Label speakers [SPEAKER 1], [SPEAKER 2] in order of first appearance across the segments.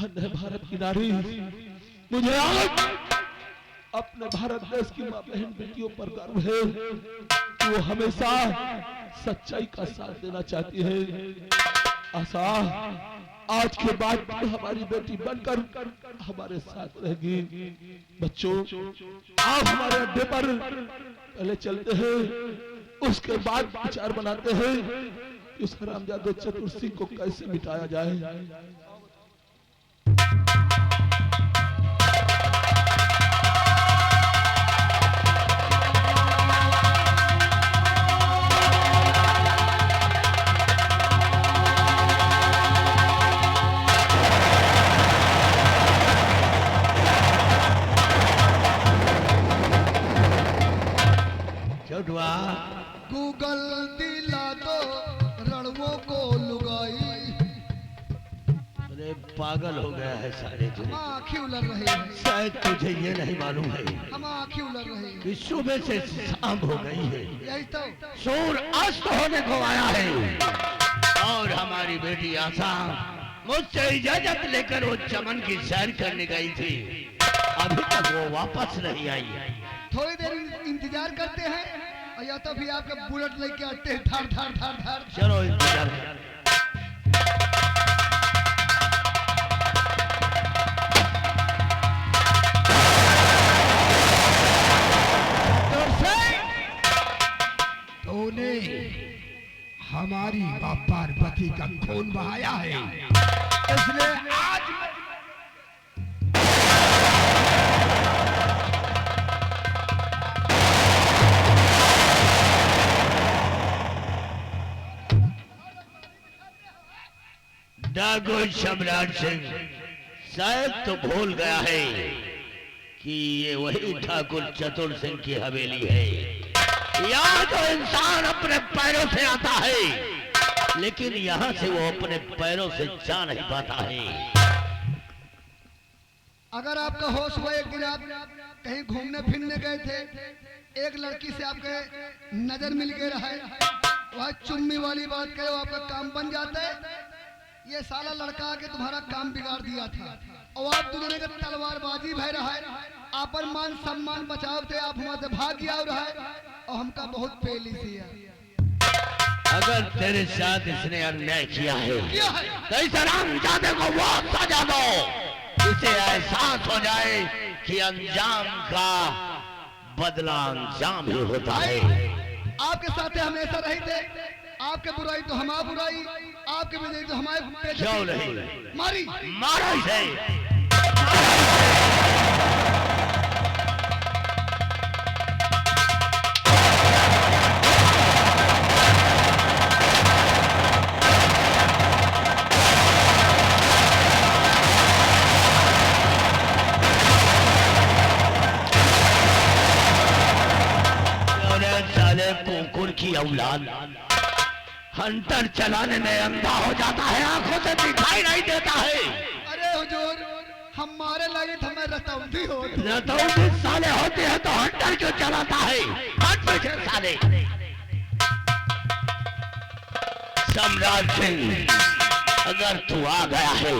[SPEAKER 1] धन है भारत की नारी। मुझे आज अपने भारत देश की मां बहन बेटियों पर गर्व है कि वो हमेशा सच्चाई का साथ देना चाहती है। आशा आज के बाद हमारी बेटी बनकर हमारे साथ रहेगी। बच्चों आप हमारे अड्डे पर पहले चलते हैं, उसके बाद विचार बनाते हैं कि उस हरामजादे चतुर सिंह को कैसे मिटाया जाए।
[SPEAKER 2] गूगल दिला दो रणवों को लुगाई।
[SPEAKER 3] अरे पागल हो गया है सारे दिन।
[SPEAKER 2] आँखें उलर रही है।
[SPEAKER 3] शायद तुझे ये नहीं मालूम है
[SPEAKER 2] हम आँखें उलर रही
[SPEAKER 3] कि सुबह से शाम हो गई है,
[SPEAKER 2] यही तो
[SPEAKER 3] सूर्य अस्त होने को आया है और हमारी बेटी आशा मुझसे इजाजत लेकर वो चमन की सैर करने गई थी, अभी तक वो वापस नहीं आई।
[SPEAKER 2] थोड़ी देर इंतजार करते हैं और या तो फिर आपके बुलेट लेके आते हैं धार धार धार धार।
[SPEAKER 3] चलो इंतजार कर।
[SPEAKER 4] तूने हमारी मां पार्वती का खून बहाया है, इसलिए आज
[SPEAKER 3] डागो सम्राट सिंह शायद तो भूल गया है कि ये वही ठाकुर चतुर सिंह की हवेली है। यहाँ तो इंसान अपने पैरों से आता है, लेकिन यहाँ से वो अपने पैरों से जा नहीं पाता है।
[SPEAKER 2] अगर आपका होश हुआ, एक दिन आप कहीं घूमने फिरने गए थे, एक लड़की से आपके नजर मिल गई रहा है, वह चुम्मी वाली बात करे, आपका काम बन जाता है। ये साला लड़का आके तुम्हारा काम बिगाड़ दिया था और आप दोनों का तलवारबाजी भय रहा है, आपन मान सम्मान बचाव थे, आप हमारे भाग गया रहा है और हमका बहुत पहली थी।
[SPEAKER 3] अगर तेरे साथ इसने अन्याय किया है तो इस हरामजादे को वो सजा दो, इसे एहसास हो जाए कि अंजाम का बदला अंजाम ही होता है।
[SPEAKER 2] आपके साथ हमेशा रहे थे, आपके बुराई तो हमारी बुराई, आपके विजय तो हमारे।
[SPEAKER 3] क्यों नहीं
[SPEAKER 2] मारी
[SPEAKER 3] मारो इसे। साले कुकुर की औलाद हंटर चलाने में अंधा हो जाता है, आंखों से दिखाई नहीं देता है।
[SPEAKER 2] अरे हुजूर, हमारे लगे हमें रतौंधी हो,
[SPEAKER 3] रतौंधी साले होते हैं तो हंटर क्यों चलाता है? हट पीछे साले। सम्राट सिंह, अगर तू आ गया है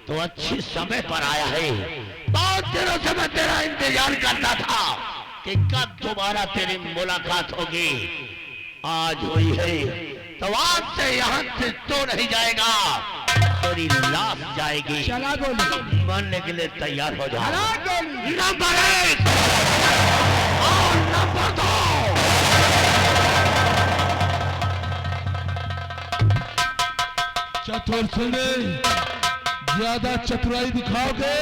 [SPEAKER 3] तो अच्छी समय पर आया है। बहुत दिनों से मैं तेरा इंतजार करता था कि कब दोबारा तेरी मुलाकात होगी। आज हुई है तो आज से यहाँ से तो नहीं जाएगा, तेरी लाश जाएगी।
[SPEAKER 4] चला गोली
[SPEAKER 3] मरने के लिए तैयार हो जा।
[SPEAKER 4] गोली
[SPEAKER 3] नंबर 1 और नंबर 2।
[SPEAKER 1] चतुर सिंह, ज्यादा चतुराई दिखाओगे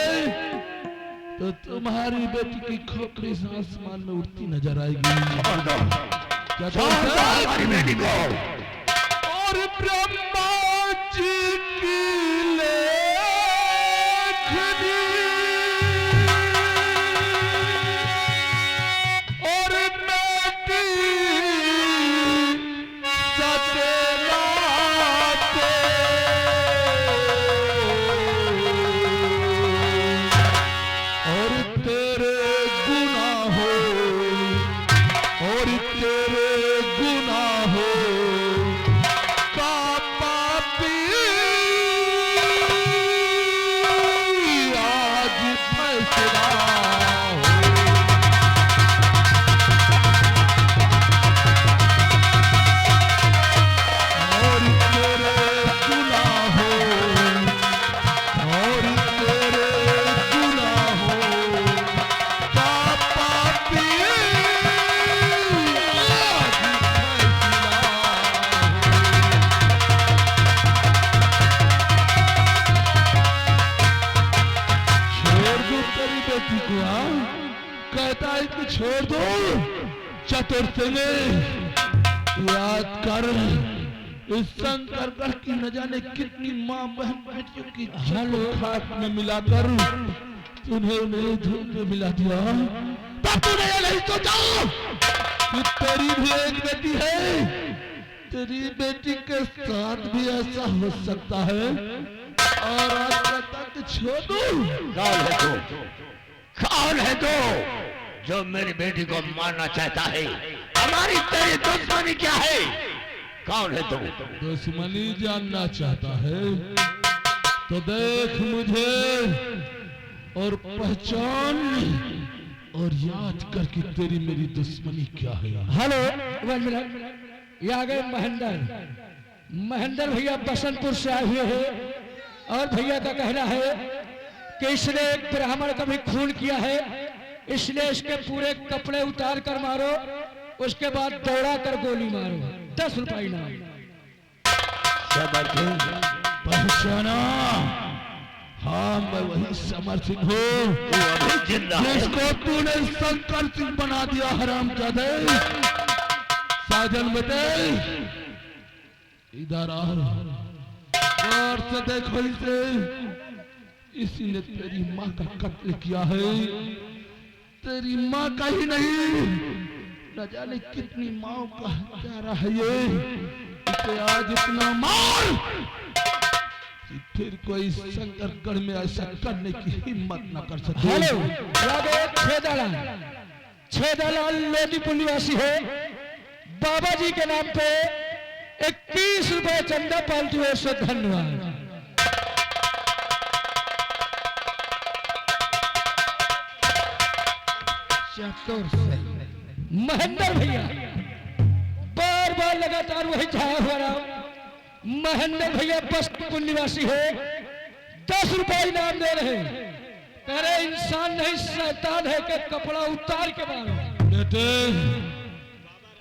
[SPEAKER 1] तो तुम्हारी बेटी की खोपड़ी आसमान में उड़ती नजर आएगी।
[SPEAKER 3] हमारी बेटी को
[SPEAKER 1] और ब्रह्मा जी की लेखनी और बेटी सतनाते और तेरे गुनाहों और तेरे गुनाहों का पापी कहता है कि छोड़ दो चतुर सिंह, याद कर इस शंकरगढ़ की न जाने कितनी माँ बहन बेटियों की हलो खाक में मिलाकर तुम्हें मेरे धूप में मिला दिया। तब तूने ये नहीं सोचा कि तेरी भी एक बेटी है, तेरी बेटी के साथ भी ऐसा हो सकता है। और आज कहता कि छोड़ दो।
[SPEAKER 3] कौन है तू? कौन है तू जो मेरी बेटी को मारना चाहता है? हमारी तेरी दुश्मनी क्या है? कौन है तू?
[SPEAKER 1] दुश्मनी जानना चाहता है तो देख मुझे और पहचान और याद करके तेरी मेरी दुश्मनी क्या है।
[SPEAKER 5] Hello, one minute. ये आ गए महेंद्र भैया बसंतपुर से आए हुए हैं और भैया का कहना है कि इसने एक ब्राह्मण का भी खून किया है, इसलिए इसके पूरे कपड़े उतार कर मारो, उसके बाद दौड़ा कर गोली मारो। 10 रुपए इनाम।
[SPEAKER 1] पहचाना? हाँ, मैं वही समर सिंह हूँ जिसको तूने शंकर सिंह बना दिया हरामजादे। साजन बेटे इधर आ, और से देखो इसे, इसी ने तेरी माँ का कत्ल किया है। तेरी माँ का ही नहीं, न जाने कितनी माँ का हत्यारा है ये। इसे आज इतना मार कि फिर कोई शंकरगढ़ में ऐसा करने की हिम्मत न कर सके।
[SPEAKER 5] हेलो, छेदालाल लोदीपुर निवासी है। बाबा जी के नाम पे 21 रुपए चंदा पालतू है, सो धन्यवाद।
[SPEAKER 4] चतुर सिंह,
[SPEAKER 5] महेंद्र भैया बार बार लगातार वही छाया हुआ नाम। महेंद्र भैया बसंतपुर निवासी है। 10 रुपए इनाम दे रहे हैं। कह रहे इंसान नहीं शैतान है कि कपड़ा उतार के मारो।
[SPEAKER 1] बेटे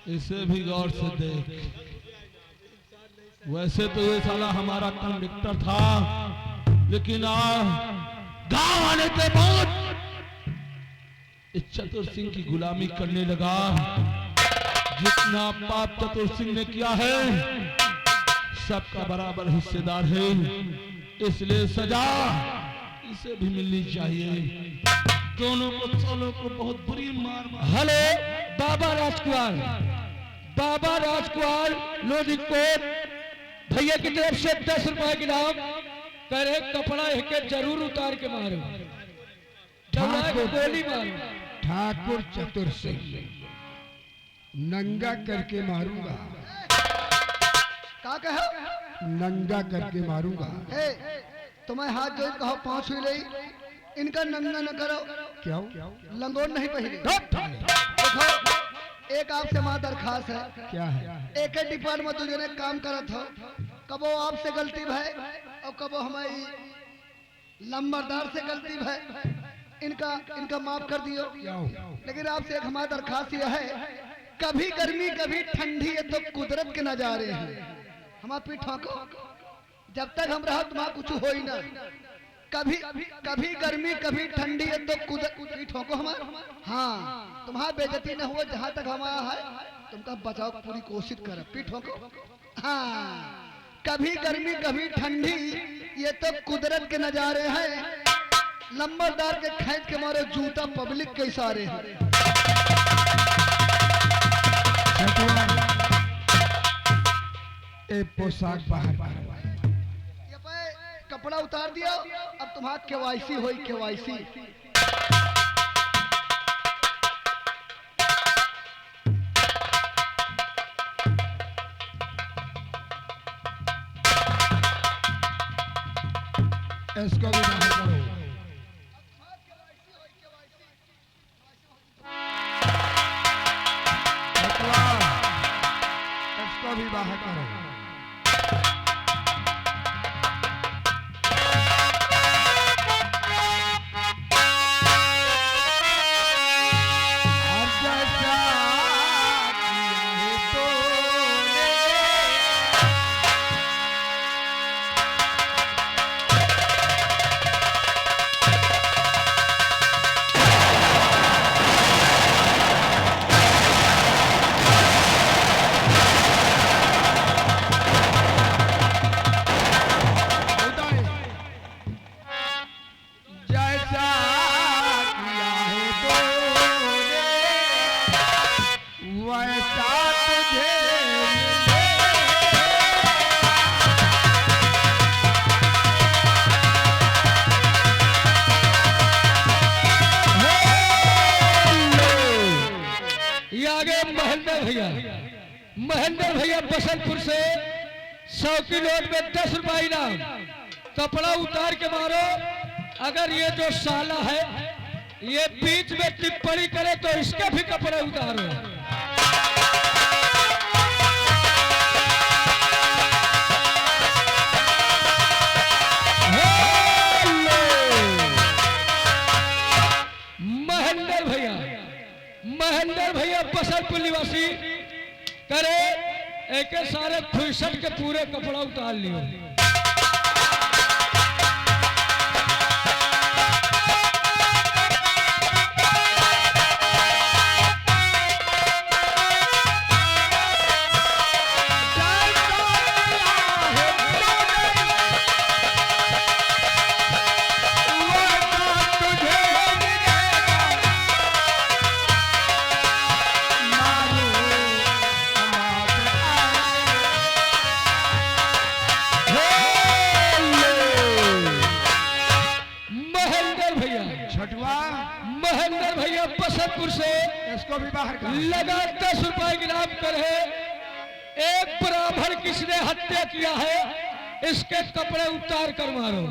[SPEAKER 1] इसे भी गौर से देख। वैसे तो ये साला हमारा कंडक्टर था, लेकिन गांव आने के बाद इस चतुर सिंह की गुलामी करने लगा। जितना पाप चतुर सिंह ने किया है सबका बराबर हिस्सेदार है, इसलिए सजा इसे भी मिलनी चाहिए। दोनों को बहुत बुरी मार।
[SPEAKER 5] हेलो, बाबा राजकुमार लोधीकोट भैया की तरफ से 10 रुपए की नाम। कह रहे कपड़ा एक जरूर उतार के मारो, गोली मारो।
[SPEAKER 4] ठाकुर चतुर सिंह, नंगा करके मारूंगा।
[SPEAKER 2] का कहो?
[SPEAKER 4] नंगा करके मारूंगा।
[SPEAKER 2] तुम्हें हाथ जोड़ कहो, 5 हुई ले, इनका नंगा न करो।
[SPEAKER 4] क्यों?
[SPEAKER 2] लंगोट नहीं पहने। देखो, एक आपसे हमारा दरखास्त है।
[SPEAKER 4] क्या है?
[SPEAKER 2] एक ही डिपार्टमेंट तुझे ने काम करा था, कबो आपसे गलती भाई और कबो हमारी लंबरदार से गलती भाई। इनका माफ कर दियो। लेकिन आपसे एक हमारा दरखास्त यह है, कभी गर्मी कभी ठंडी, ये तो कुदरत के नजारे हैं। हमारा पीठ ठोको, जब तक हम रहो तुम्हारा कुछ हो ही ना। कभी गर्मी कभी ठंडी, ये तो कुदरत ठोको हमारा। हाँ, तुम्हारा बेइज्जती न हुआ। जहाँ तक हमारा है तुमका बचाव पूरी कोशिश कर। पीठ ठोको। हाँ, कभी गर्मी कभी ठंडी, ये तो कुदरत के नजारे हैं। लंबरदार के खैच के मारो जूता पब्लिक के इशारे हैं।
[SPEAKER 4] ए पोशाक बाहर
[SPEAKER 2] ये पे कपड़ा उतार दिया, अब तुम्हारा केवाईसी होई। केवाईसी
[SPEAKER 4] इसको भी बाहर करो। इसको भी बाहर करो। वैसा किया है तूने, वैसा तुझे
[SPEAKER 5] ये आगे महेंद्र भैया बसंतपुर से 100 की नोट में 10 रुपए इनाम। कपड़ा उतार के मारो। अगर ये जो साला है ये बीच में टिप्पणी करे तो इसके भी कपड़े उतारो। महेंद्र भैया बसंतपुर निवासी करे एक सारे फुलसट के पूरे कपड़ा उतार लियो। महेंद्र भैया बसंतपुर से
[SPEAKER 4] इसको भी बाहर कर
[SPEAKER 5] लगा 10 रुपए गिराम कर है। एक ब्राह्मण किसने हत्या किया है इसके कपड़े उतार कर मारो।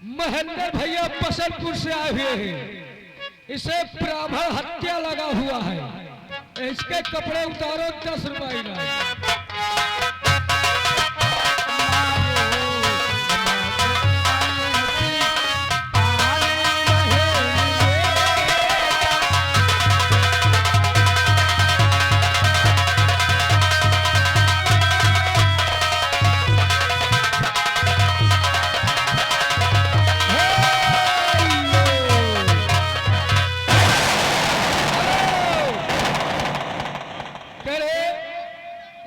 [SPEAKER 5] महेंद्र भैया बसंतपुर से आए हुए हैं। इसे ब्राह्मण हत्या लगा हुआ है। इसके कपड़े उतारो 10 रुपए का।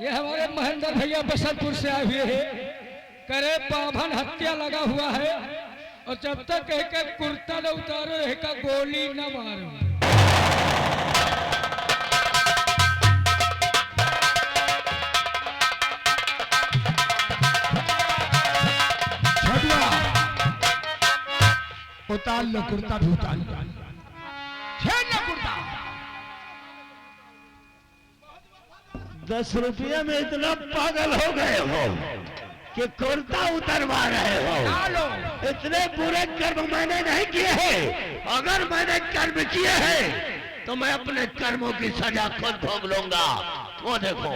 [SPEAKER 5] ये हमारे महेंद्र भैया बसंतपुर से आए हुए हैं। करे ब्राह्मण हत्या लगा हुआ है और जब तक एक एक कुर्ता न उतारो एक गोली न मारो।
[SPEAKER 4] उतार लो कुर्ता भी उतार लो, छेड़ लो कुर्ता।
[SPEAKER 3] 10 रुपये में इतना पागल हो गए हो कि कुर्ता उतरवा रहे हो। इतने बुरे कर्म मैंने नहीं किए हैं। अगर मैंने कर्म किए हैं तो मैं अपने कर्मों की सजा खुद भोग लूंगा। वो देखो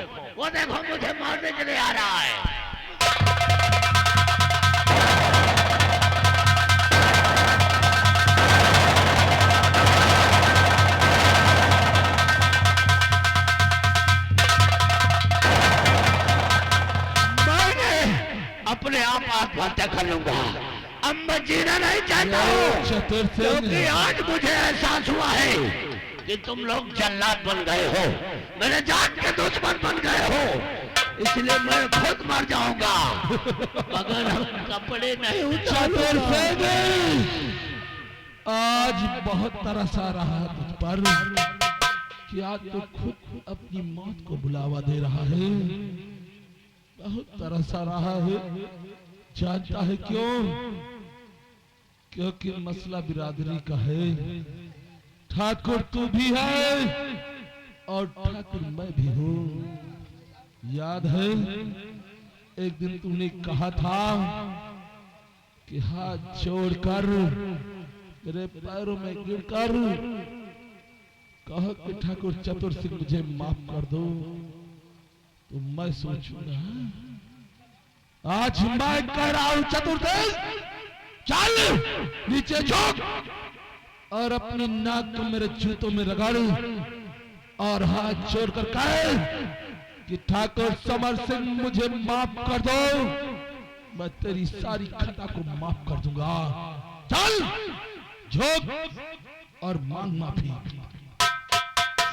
[SPEAKER 3] मुझे मारने के लिए आ रहा है। नहीं चाहता हूँ,
[SPEAKER 1] चतुर
[SPEAKER 3] क्योंकि
[SPEAKER 1] सिंह,
[SPEAKER 3] आज मुझे एहसास हुआ है कि तुम लोग जल्लाद बन गए हो, मेरे जान के दुश्मन बन गए हो, इसलिए मैं खुद मर जाऊंगा मगर हम कपड़े नहीं
[SPEAKER 1] चतुर
[SPEAKER 3] उतारूंगा।
[SPEAKER 1] सिंह, आज बहुत तरसा रहा तुझ पर कि आज तो खुद अपनी मौत को बुलावा दे रहा है, बहुत तरसा रहा है। जानता है क्यों? क्योंकि मसला बिरादरी का है। ठाकुर तू भी है और ठाकुर मैं भी हूँ। याद है एक दिन तूने कहा था कि हाथ जोड़कर मेरे पैरों में गिरकर कहो कि ठाकुर चतुर सिंह मुझे माफ कर दो, तो मैं सोचूंगा आज मैं कह रहा हूं चतुर सिंह चल नीचे झुक और अपनी नाक को मेरे जूतों में रगड़ और हाथ जोड़कर कहे कि ठाकुर समर सिंह मुझे माफ कर दो, मैं तेरी सारी खता को माफ कर दूंगा। चल झुक और मांग माफी।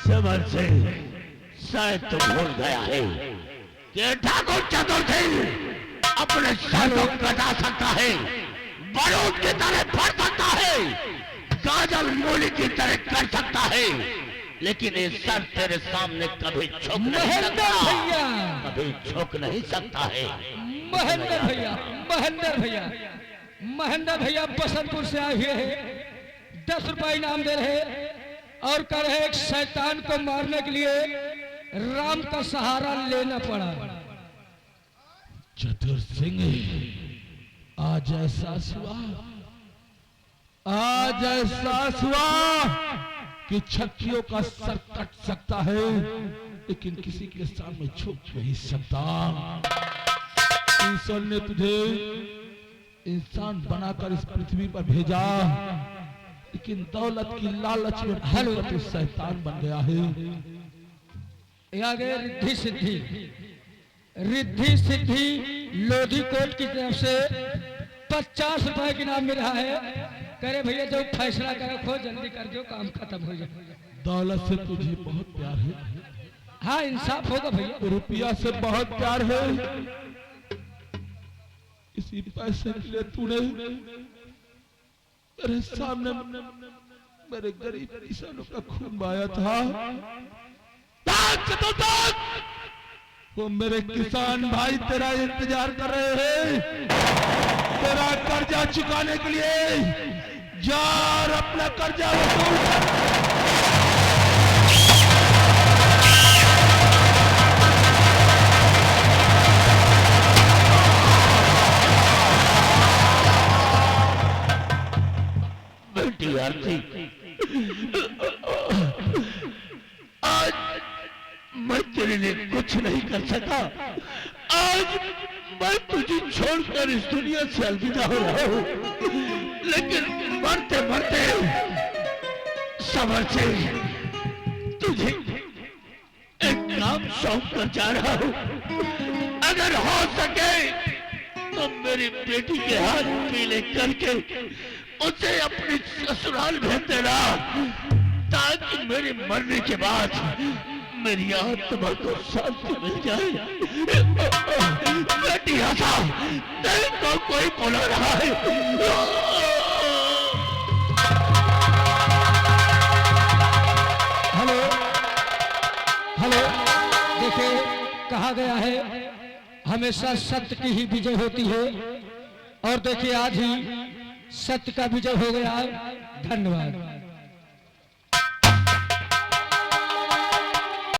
[SPEAKER 3] समर सिंह शायद तो भूल गया है कि ठाकुर चतुर सिंह अपने सर को कटा सकता है, बारूद की तरह फट सकता है, गाजर मूली की तरह कर सकता है, लेकिन ये सर तेरे सामने कभी झुक नहीं
[SPEAKER 5] महेंद्र
[SPEAKER 3] सकता,
[SPEAKER 5] भैया,
[SPEAKER 3] कभी झुक नहीं सकता है।
[SPEAKER 5] महेंद्र भैया, महेंद्र भैया, महेंद्र भैया बसंतपुर से आए हुए हैं, 10 रुपए इनाम दे रहे और कह रहे एक शैतान को मारने के लिए राम का सहारा लेना पड़ा।
[SPEAKER 1] चतुर सिंह आज एहसास हुआ, आज एहसास हुआ कि छक्कियों का सर कट सकता है लेकिन किसी के सामने झुक नहीं सकता। ईश्वर ने तुझे इंसान बनाकर इस पृथ्वी पर भेजा, लेकिन दौलत की लालच में हलवा तू शैतान बन गया है।
[SPEAKER 5] आगे रिद्धि सिद्धि, रिद्धि सिद्धि लोधी कोट की तरफ से 50 रुपए की इनाम मिल रहा है। करे भैया जो फैसला करो खो जल्दी कर दो, काम खत्म हो जाए।
[SPEAKER 1] दौलत से तुझे बहुत प्यार है,
[SPEAKER 5] हाँ इंसाफ होगा भैया।
[SPEAKER 1] रुपया से बहुत प्यार है, इसी पैसे के लिए तूने मेरे सामने मेरे गरीब किसानों का खून बहाया था। वो मेरे किसान भाई तेरा इंतजार कर रहे हैं, तेरा कर्जा चुकाने के लिए। जा और अपना कर्जा वसूल कर।
[SPEAKER 3] बेटी आरती, आज मैं तेरे लिए कुछ नहीं कर सका, आज मैं तुझे छोड़कर इस दुनिया से अलविदा हो रहा हूँ, लेकिन मरते मरते समर से तुझे एक काम सौंप कर जा रहा हूँ। अगर हो सके तो मेरी बेटी के हाथ पीले करके उसे अपनी ससुराल भेज देना, ताकि मेरे मरने के बाद मेरी आत्मा को शांति मिल जाए। बेटी हंसा, दिल को कोई बुला रहा है।
[SPEAKER 5] हेलो हेलो, देखिए कहा गया है हमेशा सत्य की ही विजय होती है, और देखिए आज ही सत्य का विजय हो गया। धन्यवाद।